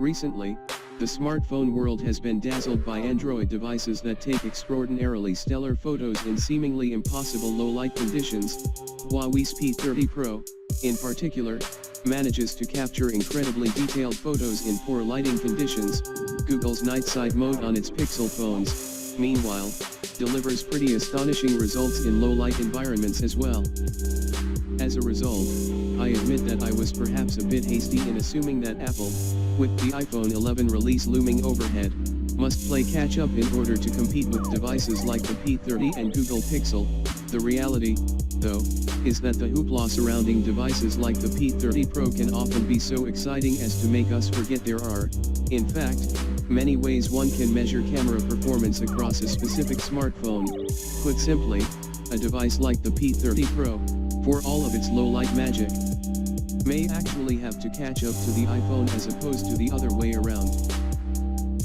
Recently, the smartphone world has been dazzled by Android devices that take extraordinarily stellar photos in seemingly impossible low-light conditions. Huawei's P30 Pro, in particular, manages to capture incredibly detailed photos in poor lighting conditions. Google's night sight mode on its Pixel phones, meanwhile, delivers pretty astonishing results in low-light environments as well. As a result, I admit that I was perhaps a bit hasty in assuming that Apple, with the iPhone 11 release looming overhead, must play catch-up in order to compete with devices like the P30 and Google Pixel. The reality, though, is that the hoopla surrounding devices like the P30 Pro can often be so exciting as to make us forget there are, in fact, many ways one can measure camera performance across a specific smartphone. Put simply, a device like the P30 Pro, for all of its low-light magic, may actually have to catch up to the iPhone as opposed to the other way around.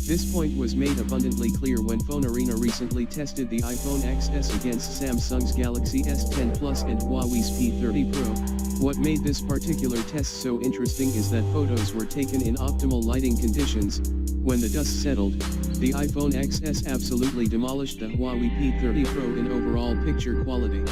This point was made abundantly clear when Phone Arena recently tested the iPhone XS against Samsung's Galaxy S10 Plus and Huawei's P30 Pro. What made this particular test so interesting is that photos were taken in optimal lighting conditions. When the dust settled, the iPhone XS absolutely demolished the Huawei P30 Pro in overall picture quality.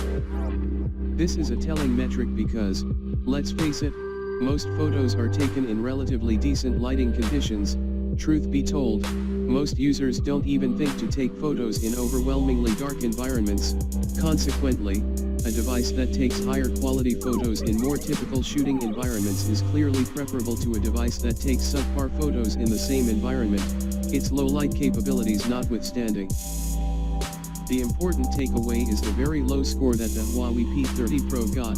This is a telling metric because, let's face it, most photos are taken in relatively decent lighting conditions. Truth be told, most users don't even think to take photos in overwhelmingly dark environments. Consequently, a device that takes higher quality photos in more typical shooting environments is clearly preferable to a device that takes subpar photos in the same environment, its low light capabilities notwithstanding. The important takeaway is the very low score that the Huawei P30 Pro got.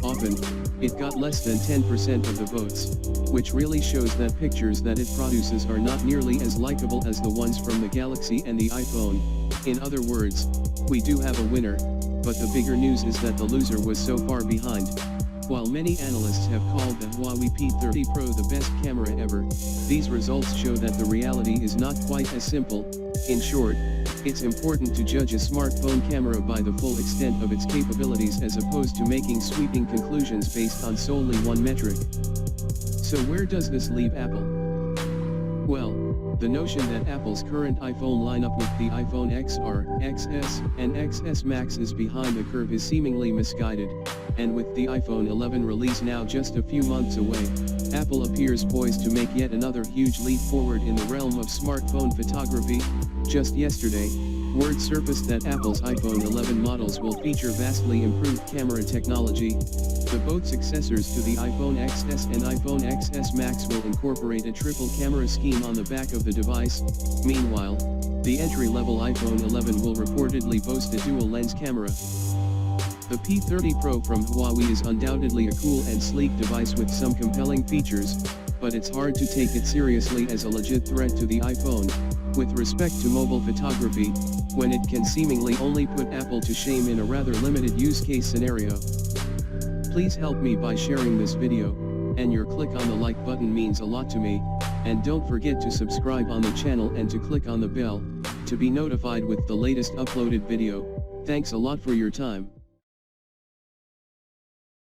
Often, it got less than 10% of the votes, which really shows that pictures that it produces are not nearly as likable as the ones from the Galaxy and the iPhone. In other words, we do have a winner, but the bigger news is that the loser was so far behind. While many analysts have called the Huawei P30 Pro the best camera ever, these results show that the reality is not quite as simple. In short, it's important to judge a smartphone camera by the full extent of its capabilities as opposed to making sweeping conclusions based on solely one metric. So where does this leave Apple? Well, the notion that Apple's current iPhone lineup with the iPhone XR, XS, and XS Max is behind the curve is seemingly misguided, and with the iPhone 11 release now just a few months away, Apple appears poised to make yet another huge leap forward in the realm of smartphone photography. Just yesterday, word surfaced that Apple's iPhone 11 models will feature vastly improved camera technology. The both successors to the iPhone XS and iPhone XS Max will incorporate a triple camera scheme on the back of the device. Meanwhile, the entry-level iPhone 11 will reportedly boast a dual-lens camera. The P30 Pro from Huawei is undoubtedly a cool and sleek device with some compelling features, but it's hard to take it seriously as a legit threat to the iPhone, with respect to mobile photography, when it can seemingly only put Apple to shame in a rather limited use case scenario. Please help me by sharing this video, and your click on the like button means a lot to me, and don't forget to subscribe on the channel and to click on the bell, to be notified with the latest uploaded video. Thanks a lot for your time.